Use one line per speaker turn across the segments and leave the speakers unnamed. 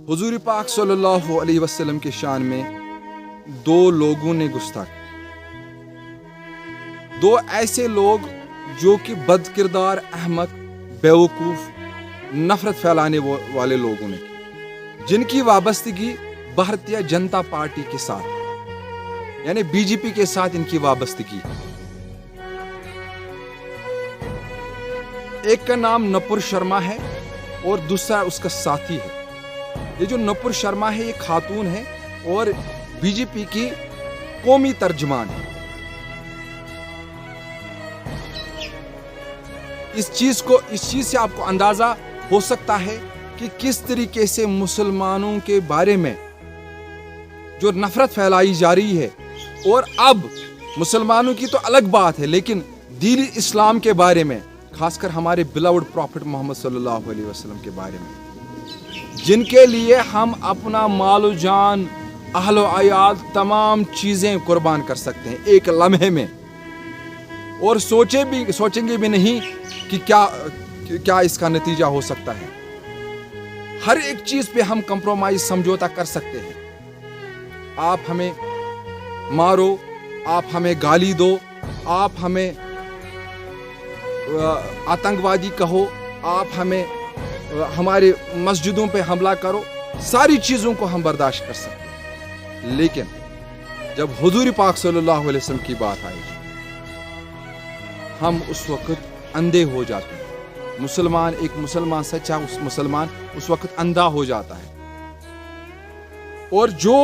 हुजूर पाक सल्लल्लाहु अलैहि वसल्लम के शान में दो लोगों ने गुस्ताखी, दो ऐसे लोग जो कि बदकिरदार, अहमक, बेवकूफ, नफरत फैलाने वाले लोगों ने की, जिनकी वाबस्तगी भारतीय जनता पार्टी के साथ यानी बीजेपी के साथ इनकी वाबस्तगी। एक का नाम नपुर शर्मा है और दूसरा उसका साथी है। ये जो नपुर शर्मा है ये खातून है और बीजेपी की कौमी तर्जमान है। इस चीज से आपको अंदाजा हो सकता है कि किस तरीके से मुसलमानों के बारे में जो नफरत फैलाई जा रही है। और अब मुसलमानों की तो अलग बात है, लेकिन दीन इस्लाम के बारे में, खासकर हमारे बिलवड प्रॉफिट मोहम्मद सल्लल्लाहु अलैहि वसल्लम के बारे में, जिनके लिए हम अपना मालो जान, अहलो अयाल, तमाम चीजें कुर्बान कर सकते हैं एक लम्हे में, और सोचेंगे भी नहीं कि क्या इसका नतीजा हो सकता है। हर एक चीज पे हम कंप्रोमाइज, समझौता कर सकते हैं। आप हमें मारो, आप हमें गाली दो, आप हमें आतंकवादी कहो, आप हमारे मस्जिदों पे हमला करो, सारी चीजों को हम बर्दाश्त कर सकते हैं। लेकिन जब हुजूर पाक सल्लल्लाहु अलैहि वसल्लम की बात आएगी, हम उस वक्त अंधे हो जाते हैं। एक मुसलमान सच्चा मुसलमान उस वक्त अंधा हो जाता है। और जो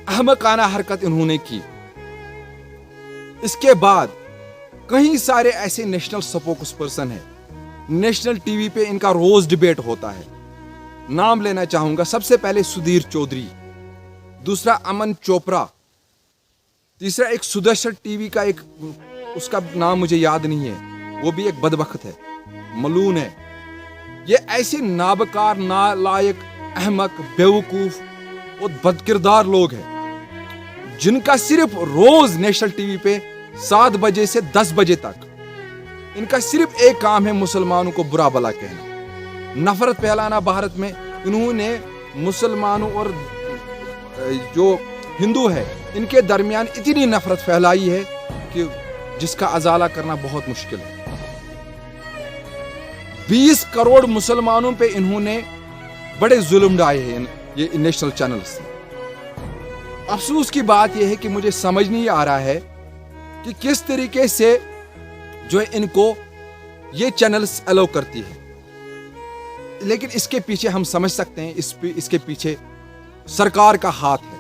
अहमकाना हरकत इन्होंने की, इसके बाद कई सारे ऐसे नेशनल स्पोक्स पर्सन हैं, नेशनल टीवी पे इनका रोज डिबेट होता है। नाम लेना चाहूंगा, सबसे पहले सुधीर चौधरी, दूसरा अमन चोपड़ा, तीसरा एक सुदर्शन टीवी का एक, उसका नाम मुझे याद नहीं है, वो भी एक बदबख्त है, मलून है। ये ऐसे नाबकार, नालायक, अहमक, बेवकूफ और बदकिरदार लोग हैं, जिनका सिर्फ रोज नेशनल टीवी पे 7 बजे से 10 बजे तक इनका सिर्फ एक काम है, मुसलमानों को बुरा भला कहना, नफरत फैलाना। भारत में इन्होंने मुसलमानों और जो हिंदू है इनके दरमियान इतनी नफरत फैलाई है कि जिसका अजाला करना बहुत मुश्किल है। 20 करोड़ मुसलमानों पे इन्होंने बड़े जुल्म ढाए हैं ये नेशनल चैनल्स से। अफसोस की बात यह है कि मुझे समझ नहीं आ रहा है कि किस तरीके से जो इनको ये चैनल्स अलाउ करती है। लेकिन इसके पीछे हम समझ सकते हैं, इसके पीछे सरकार का हाथ है।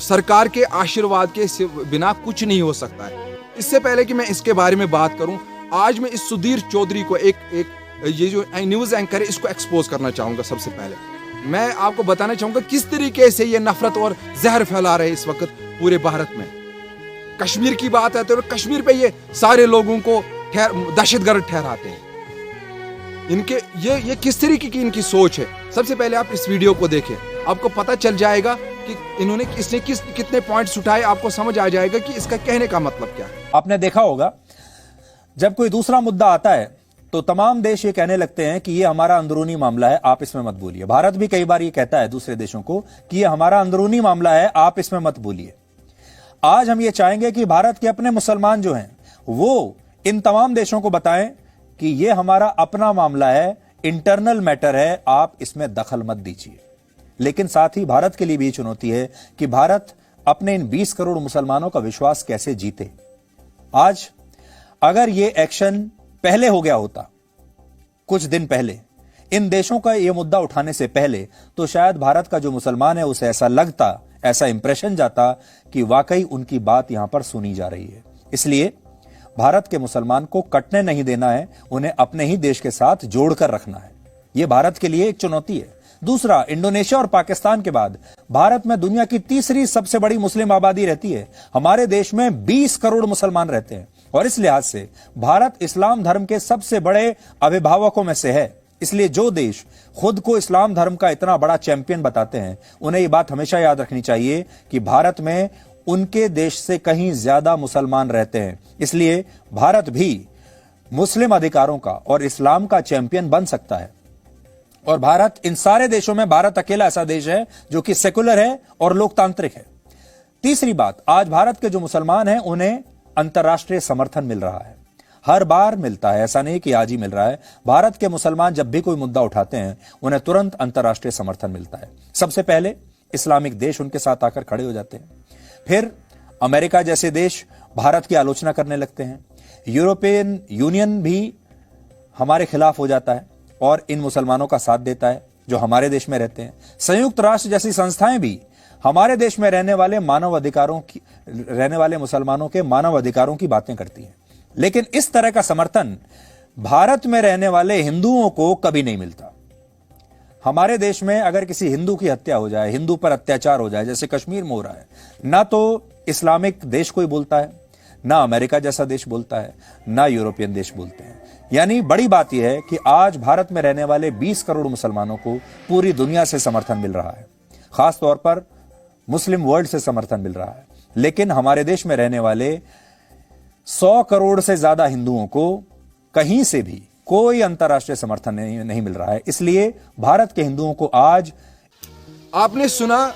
सरकार के आशीर्वाद के बिना कुछ नहीं हो सकता है। इससे पहले कि मैं इसके बारे में बात करूं, आज मैं इस सुधीर चौधरी को एक ये जो न्यूज एंकर है, इसको एक्सपोज करना चाहूंगा। सबसे पहले मैं आपको बताना चाहूंगा किस तरीके से ये नफरत और जहर फैला रहे इस वक्त पूरे भारत में। कश्मीर की बात है तो कश्मीर पे ये सारे लोगों को दहशतगर्द ठहराते हैं। इनके ये किस तरीके की इनकी सोच है। सबसे पहले आप इस वीडियो को देखें, आपको पता चल जाएगा कि इसने कितने पॉइंट्स उठाए, आपको समझ आ जाएगा कि इसका कहने का मतलब क्या है।
आपने देखा होगा जब कोई दूसरा मुद्दा आता है तो तमाम देश ये कहने लगते हैं कि ये हमारा अंदरूनी मामला है, आप इसमें मत बोलिए। भारत भी कई बार ये कहता है दूसरे देशों को कि ये हमारा अंदरूनी मामला है, आप इसमें मत बोलिए। आज हम ये चाहेंगे कि भारत के अपने मुसलमान जो हैं वो इन तमाम देशों को बताएं कि ये हमारा अपना मामला है, इंटरनल मैटर है, आप इसमें दखल मत दीजिए। लेकिन साथ ही भारत के लिए भी चुनौती है कि भारत अपने इन 20 करोड़ मुसलमानों का विश्वास कैसे जीते। आज अगर ये एक्शन पहले हो गया होता, कुछ दिन पहले, इन देशों का ये मुद्दा उठाने से पहले, तो शायद भारत का जो मुसलमान है उसे ऐसा लगता, ऐसा इंप्रेशन जाता कि वाकई उनकी बात यहां पर सुनी जा रही है। इसलिए भारत के मुसलमान को कटने नहीं देना है, उन्हें अपने ही देश के साथ जोड़कर रखना है। यह भारत के लिए एक चुनौती है। दूसरा, इंडोनेशिया और पाकिस्तान के बाद भारत में दुनिया की तीसरी सबसे बड़ी मुस्लिम आबादी रहती है। हमारे देश में 20 करोड़ मुसलमान रहते हैं और इस लिहाज से भारत इस्लाम धर्म के सबसे बड़े अभिभावकों में से है। इसलिए जो देश खुद को इस्लाम धर्म का इतना बड़ा चैंपियन बताते हैं, उन्हें यह बात हमेशा याद रखनी चाहिए कि भारत में उनके देश से कहीं ज्यादा मुसलमान रहते हैं। इसलिए भारत भी मुस्लिम अधिकारों का और इस्लाम का चैंपियन बन सकता है। और भारत, इन सारे देशों में भारत अकेला ऐसा देश है जो कि सेकुलर है और लोकतांत्रिक है। तीसरी बात, आज भारत के जो मुसलमान हैं उन्हें अंतर्राष्ट्रीय समर्थन मिल रहा है, हर बार मिलता है, ऐसा नहीं कि आज ही मिल रहा है। भारत के मुसलमान जब भी कोई मुद्दा उठाते हैं उन्हें तुरंत अंतर्राष्ट्रीय समर्थन मिलता है। सबसे पहले इस्लामिक देश उनके साथ आकर खड़े हो जाते हैं, फिर अमेरिका जैसे देश भारत की आलोचना करने लगते हैं, यूरोपियन यूनियन भी हमारे खिलाफ हो जाता है और इन मुसलमानों का साथ देता है जो हमारे देश में रहते हैं। संयुक्त राष्ट्र जैसी संस्थाएं भी हमारे देश में रहने वाले मुसलमानों के मानव अधिकारों की बातें करती हैं। लेकिन इस तरह का समर्थन भारत में रहने वाले हिंदुओं को कभी नहीं मिलता। हमारे देश में अगर किसी हिंदू की हत्या हो जाए, हिंदू पर अत्याचार हो जाए, जैसे कश्मीर में हो रहा है, ना तो इस्लामिक देश कोई बोलता है, ना अमेरिका जैसा देश बोलता है, ना यूरोपियन देश बोलते हैं। यानी बड़ी बात यह है कि आज भारत में रहने वाले 20 करोड़ मुसलमानों को पूरी दुनिया से समर्थन मिल रहा है, खासतौर पर मुस्लिम वर्ल्ड से समर्थन मिल रहा है। लेकिन हमारे देश में रहने वाले 100 करोड़ से ज्यादा हिंदुओं को कहीं से भी कोई अंतर्राष्ट्रीय समर्थन नहीं मिल रहा है। इसलिए भारत के हिंदुओं को आज,
आपने सुना,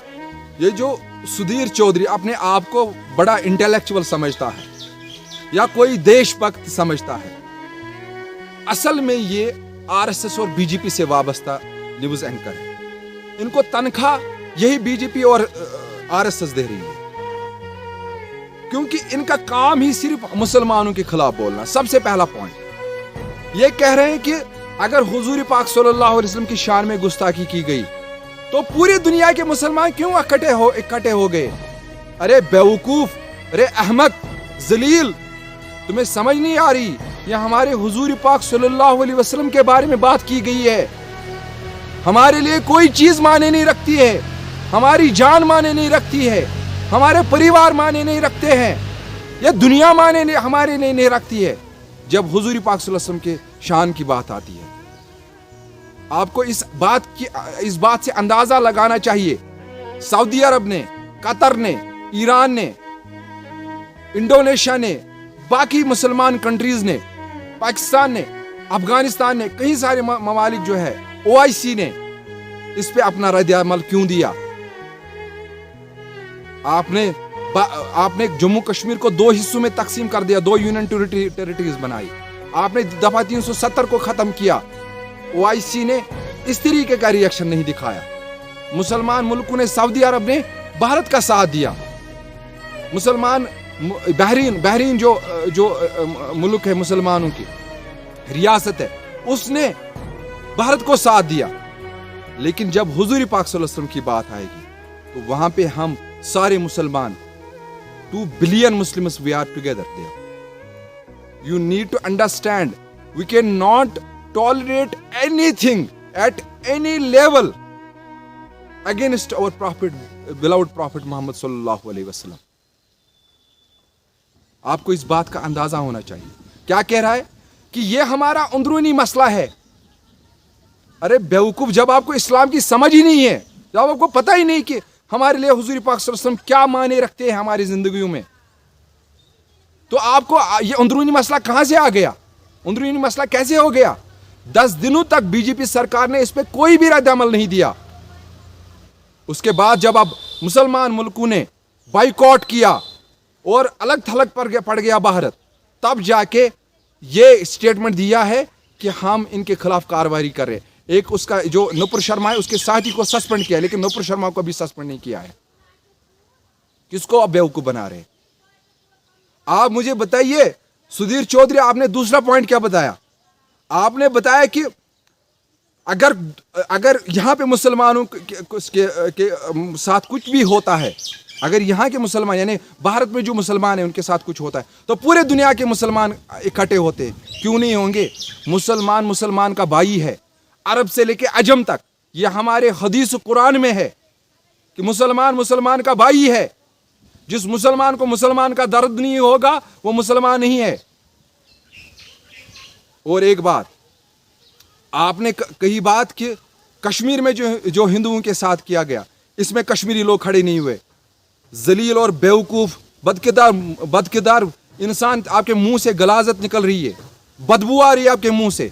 ये जो सुधीर चौधरी अपने आप को बड़ा इंटेलेक्चुअल समझता है या कोई देशभक्त समझता है, असल में ये आरएसएस और बीजेपी से वाबस्ता न्यूज एंकर है। इनको तनख्वाह यही बीजेपी और आरएसएस दे रही है, क्योंकि इनका काम ही सिर्फ मुसलमानों के खिलाफ बोलना। सबसे पहला पॉइंट ये कह रहे हैं कि अगर हुजूर पाक सल्लल्लाहु अलैहि वसल्लम की शान में गुस्ताखी की गई तो पूरी दुनिया के मुसलमान क्यों इकट्ठे हो गए? अरे बेवकूफ, अरे अहमक, जलील, तुम्हें समझ नहीं आ रही? ये हमारे हुजूर पाक सल्लल्लाहु अलैहि वसल्लम के बारे में बात की गई है। हमारे लिए कोई चीज माने नहीं रखती है, हमारी जान माने नहीं रखती है, हमारे परिवार माने नहीं रखते हैं, यह दुनिया हमारे लिए नहीं रखती है। जब हुजूर पाक सल्लल्लाहु अलैहि वसल्लम के शान की बात आती है, आपको इस बात से अंदाजा लगाना चाहिए। सऊदी अरब ने, कतर ने, ईरान ने, इंडोनेशिया ने, बाकी मुसलमान कंट्रीज ने, पाकिस्तान ने, अफगानिस्तान ने, कई सारे ममालिक जो है, OIC ने इस पे अपना रद्द-ए-अमल क्यों दिया? आपने जम्मू कश्मीर को 2 हिस्सों में तकसीम कर दिया, 2 यूनियन टेरिटरीज बनाई, आपने दफा 370 को खत्म किया। OIC ने इस तरीके का रिएक्शन नहीं दिखाया। मुसलमान मुल्कों ने, सऊदी अरब ने भारत का साथ दिया। मुसलमान बहरीन जो मुल्क है, मुसलमानों की रियासत है, उसने भारत को साथ दिया। लेकिन जब हुजूर पाक सल्लल्लाहु अलैहि वसल्लम की बात आएगी तो वहां पे हम सारे मुसलमान, 2 billion Muslims, we are together there. You need to understand, we can not tolerate anything at any level against our prophet, beloved prophet Muhammad sallallahu alaihi wasallam. आपको इस बात का अंदाजा होना चाहिए। क्या कह रहा है कि यह हमारा अंदरूनी मसला है। अरे बेवकूफ, जब आपको इस्लाम की समझ ही नहीं है, जब आपको पता ही नहीं कि हमारे लिए हुजूर पाक सल्लल्लाहु अलैहि वसल्लम क्या माने रखते हैं हमारी जिंदगियों में, तो आपको यह अंदरूनी मसला कहां से आ गया? अंदरूनी मसला कैसे हो गया? 10 दिनों तक बीजेपी सरकार ने इस पे कोई भी रद्द-ए-अमल नहीं दिया। उसके बाद जब अब मुसलमान मुल्कों ने बाइकॉट किया और अलग थलग पड़ गया भारत, तब जाके ये स्टेटमेंट दिया है कि हम इनके खिलाफ कार्रवाई कर रहे। एक उसका जो नुपुर शर्मा है, उसके साथी को सस्पेंड किया, लेकिन नुपुर शर्मा को भी सस्पेंड नहीं किया है। किसको अब बेवकूफ बना रहे? आप मुझे बताइए सुधीर चौधरी, आपने दूसरा पॉइंट क्या बताया? आपने बताया कि अगर यहां पे मुसलमानों के साथ कुछ भी होता है, अगर यहां के मुसलमान यानी भारत में जो मुसलमान है उनके साथ कुछ होता है, तो पूरे दुनिया के मुसलमान इकट्ठे होते हैं। क्यों नहीं होंगे? मुसलमान का भाई है, अरब से लेके अजम तक। यह हमारे हदीस कुरान में है कि मुसलमान का भाई है। जिस मुसलमान को मुसलमान का दर्द नहीं होगा वो मुसलमान नहीं है। और एक बात आपने कही बात कि कश्मीर में जो हिंदुओं के साथ किया गया, इसमें कश्मीरी लोग खड़े नहीं हुए। जलील और बेवकूफ बदकिरदार इंसान, आपके मुंह से गलाजत निकल रही है, बदबू आ रही है आपके मुंह से।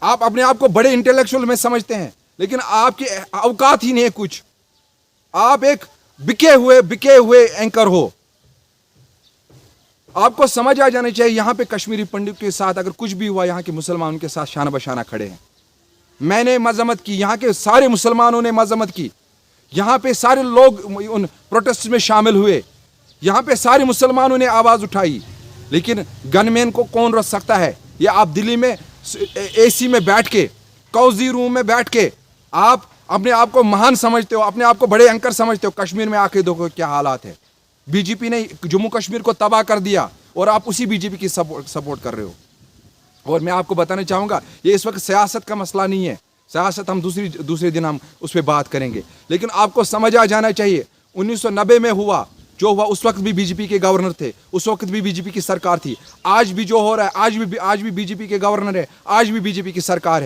आप अपने आप को बड़े इंटेलेक्चुअल में समझते हैं, لیکن آپ کی اوقات ہی نہیں ہے کچھ. آپ ایک بکے ہوئے اینکر ہو. آپ کو سمجھ آ جانا چاہیے یہاں پہ کشمیری پنڈت کے ساتھ اگر کچھ بھی ہوا یہاں کے مسلمان ان کے ساتھ شانہ بشانہ کھڑے ہیں. میں نے مذمت کی, یہاں کے سارے مسلمانوں نے مذمت کی, یہاں پہ سارے لوگ ان پروٹیسٹ میں شامل ہوئے, یہاں پہ سارے مسلمانوں نے آواز اٹھائی. لیکن گن مین کو کون روک سکتا ہے؟ یہ آپ دلی میں اے سی میں بیٹھ کے, کوزی روم میں بیٹھ کے آپ اپنے آپ کو مہان سمجھتے ہو, اپنے آپ کو بڑے اینکر سمجھتے ہو. کشمیر میں آ کے دیکھو کیا حالات ہے. بی جے پی نے جموں کشمیر کو تباہ کر دیا اور آپ اسی بی جے پی کی سپورٹ کر رہے ہو. اور میں آپ کو بتانا چاہوں گا یہ اس وقت سیاست کا مسئلہ نہیں ہے. سیاست ہم دوسرے دن ہم اس پہ بات کریں گے. لیکن آپ کو سمجھ آ جانا چاہیے 1990 میں ہوا جو ہوا, اس وقت بھی بی جے پی کے گورنر تھے, اس وقت بھی بی جے پی کی سرکار تھی. آج بھی جو ہو رہا ہے, آج بھی بی جے پی کے گورنر ہے, آج بھی بی جے پی کی سرکار ہے.